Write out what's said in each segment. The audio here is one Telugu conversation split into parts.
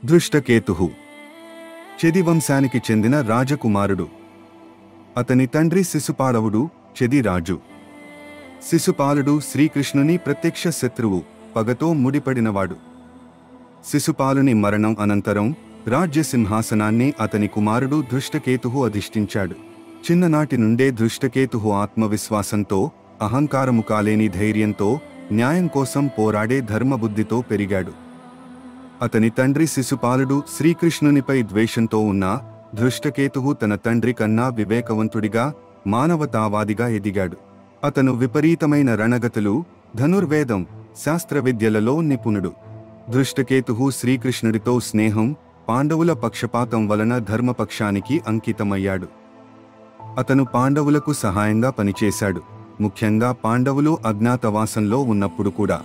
దృష్టకేతుః చెది వంశానికి చెందిన రాజకుమారుడు. అతని తండ్రి శిశుపాలవుడు, చెది రాజు. శిశుపాలుడు శ్రీకృష్ణుని ప్రత్యక్ష శత్రువు, పగతో ముడిపడినవాడు. శిశుపాలుని మరణం అనంతరం రాజ్య సింహాసనాన్ని అతని కుమారుడు దృష్టకేతుః అధిష్ఠించాడు. చిన్ననాటి నుండే దృష్టకేతుః ఆత్మవిశ్వాసంతో, అహంకారము కాలేని ధైర్యంతో, న్యాయం కోసం పోరాడే ధర్మబుద్ధితో పెరిగాడు. అతని తండ్రి శిశుపాలుడు శ్రీకృష్ణునిపై ద్వేషంతో ఉన్నా దృష్టకేతుః తన తండ్రి కన్నా వివేకవంతుడిగా, మానవతావాదిగా ఎదిగాడు. అతను విపరీతమైన రణగతులు, ధనుర్వేదం, శాస్త్రవిద్యలలో నిపుణుడు. దృష్టకేతుః శ్రీకృష్ణుడితో స్నేహం, పాండవుల పక్షపాతం వలన ధర్మపక్షానికి అంకితమయ్యాడు. అతను పాండవులకు సహాయంగా పనిచేశాడు, ముఖ్యంగా పాండవులు అజ్ఞాతవాసంలో ఉన్నప్పుడు కూడా.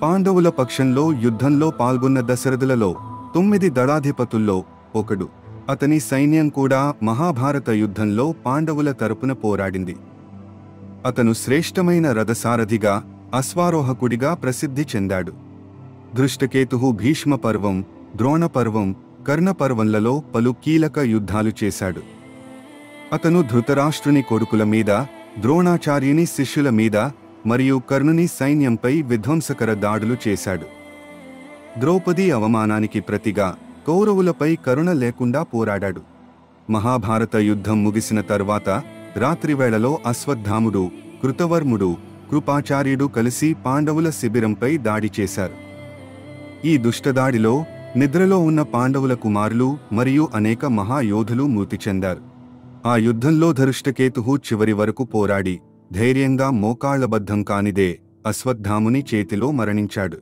పాండవుల పక్షంలో యుద్ధంలో పాల్గొన్న దశరథులలో 9 దళాధిపతుల్లో ఒకడు. అతని సైన్యం కూడా మహాభారత యుద్ధంలో పాండవుల తరపున పోరాడింది. అతను శ్రేష్టమైన రథసారథిగా, అశ్వారోహకుడిగా ప్రసిద్ధి చెందాడు. దృష్టకేతుః భీష్మ పర్వం, ద్రోణ పర్వం, కర్ణ పర్వంలలో పలు కీలక యుద్ధాలు చేశాడు. అతను ధృతరాష్ట్రుని కొడుకుల మీద, ద్రోణాచార్యుని శిష్యుల మీద మరియు కర్ణుని సైన్యంపై విధ్వంసకర దాడులు చేశాడు. ద్రౌపది అవమానానికి ప్రతిగా కౌరవులపై కరుణ లేకుండా పోరాడాడు. మహాభారత యుద్ధం ముగిసిన తర్వాత రాత్రివేళలో అశ్వత్థాముడు, కృతవర్ముడు, కృపాచార్యుడు కలిసి పాండవుల శిబిరంపై దాడి చేశారు. ఈ దుష్టదాడిలో నిద్రలో ఉన్న పాండవుల కుమారులు మరియు అనేక మహాయోధులు మృతి చెందారు. ఆ యుద్ధంలో దృష్టకేతుః చివరి వరకు పోరాడి ధైర్యంగా మోకాళ్లబద్ధం కానిదే అశ్వత్థాముని చేతిలో మరణించాడు.